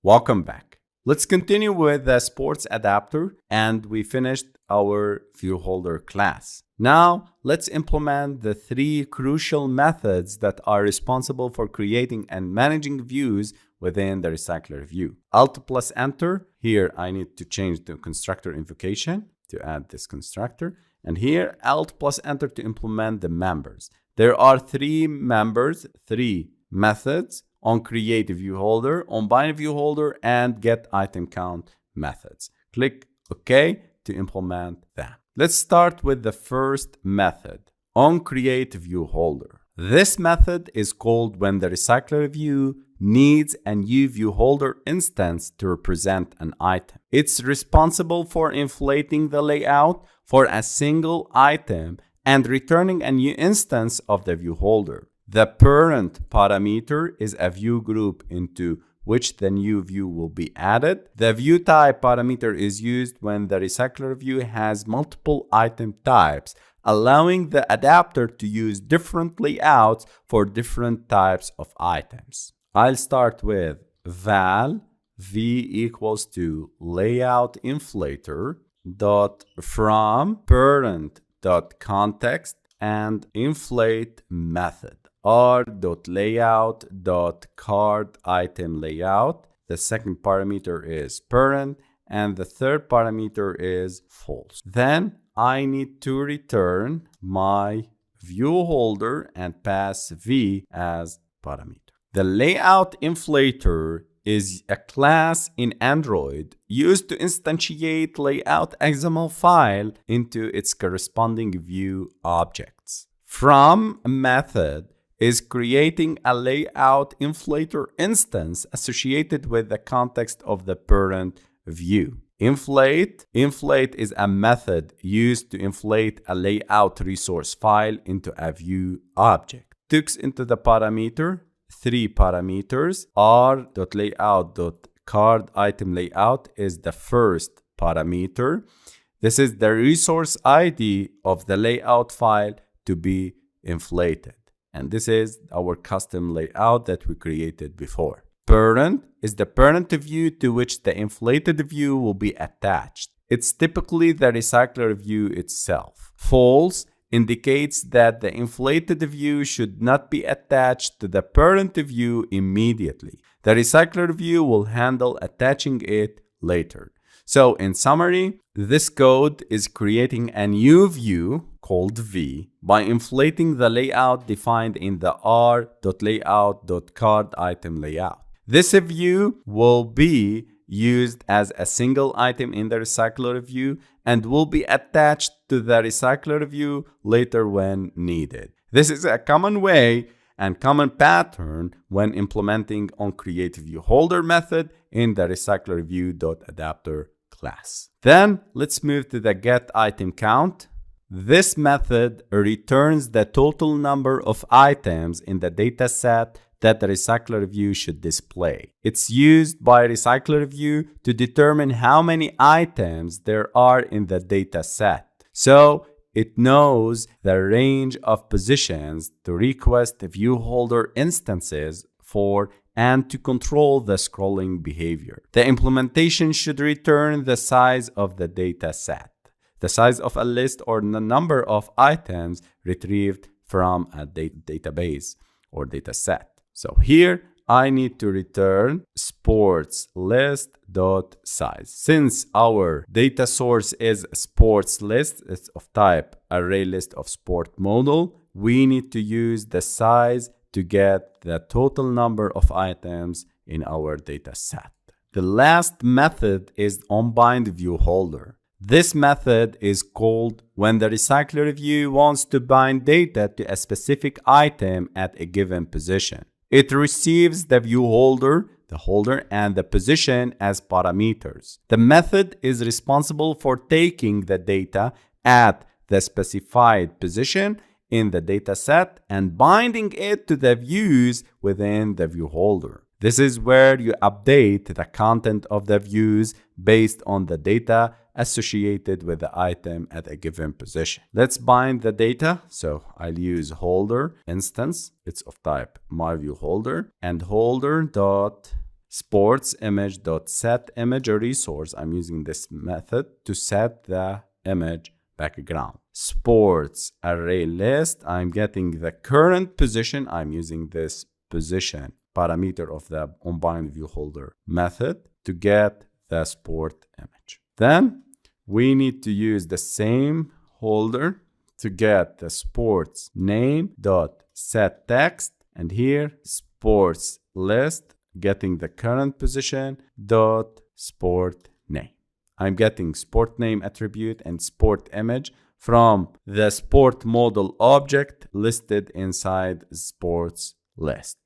Welcome back. Let's continue with the sports adapter, and we finished our ViewHolder class. Now, let's implement the 3 crucial methods that are responsible for creating and managing views within the Recycler view. Alt plus Enter. Here, I need to change the constructor invocation to add this constructor. And here, Alt plus Enter to implement the members. There are 3 members, 3 methods: onCreateViewHolder, onBindViewHolder, and getItemCount methods. Click OK to implement them. Let's start with the first method, onCreateViewHolder. This method is called when the Recycler view needs a new ViewHolder instance to represent an item. It's responsible for inflating the layout for a single item and returning a new instance of the ViewHolder. The parent parameter is a view group into which the new view will be added. The view type parameter is used when the Recycler view has multiple item types, allowing the adapter to use different layouts for different types of items. I'll start with val v equals to layout inflator dot from parent dot context and inflate method r.layout.cardItemLayout. The second parameter is parent and the third parameter is false. Then I need to return my ViewHolder and pass v as parameter. The layout inflator is a class in Android used to instantiate layout XML file into its corresponding view objects. From method is creating a layout inflator instance associated with the context of the parent view. Inflate is a method used to inflate a layout resource file into a view object. Takes into the parameter 3 parameters. r.layout.cardItemLayout is the first parameter. This is the resource ID of the layout file to be inflated. And this is our custom layout that we created before. Parent is the parent view to which the inflated view will be attached. It's typically the Recycler view itself. False indicates that the inflated view should not be attached to the parent view immediately. The Recycler view will handle attaching it later. So in summary, this code is creating a new view called v by inflating the layout defined in the r.layout.cardItemLayout. This view will be used as a single item in the Recycler view and will be attached to the Recycler view later when needed. This is a common way and common pattern when implementing onCreateViewHolder method in the RecyclerView.Adapter class. Then let's move to the getItemCount. This method returns the total number of items in the dataset that the Recycler view should display. It's used by Recycler view to determine how many items there are in the dataset. So it knows the range of positions to request ViewHolder instances for and to control the scrolling behavior. The implementation should return the size of the dataset, the size of a list or the number of items retrieved from a database or dataset. So here I need to return sports list.size. Since our data source is sports list, it's of type array list of sport model, we need to use the size to get the total number of items in our data set. The last method is onBindViewHolder. This method is called when the Recycler view wants to bind data to a specific item at a given position. It receives the ViewHolder, the holder, and the position as parameters. The method is responsible for taking the data at the specified position in the dataset and binding it to the views within the ViewHolder. This is where you update the content of the views based on the data associated with the item at a given position. Let's bind the data. So I'll use holder instance. It's of type myViewHolder and holder dot sports image.set image resource. I'm using this method to set the image background. Sports array list, I'm getting the current position. I'm using this position parameter of the onBindViewHolder method to get the sport image. Then we need to use the same holder to get the sports name dot set text, and here sports list getting the current position dot sport name. I'm getting sport name attribute and sport image from the sport model object listed inside sports list.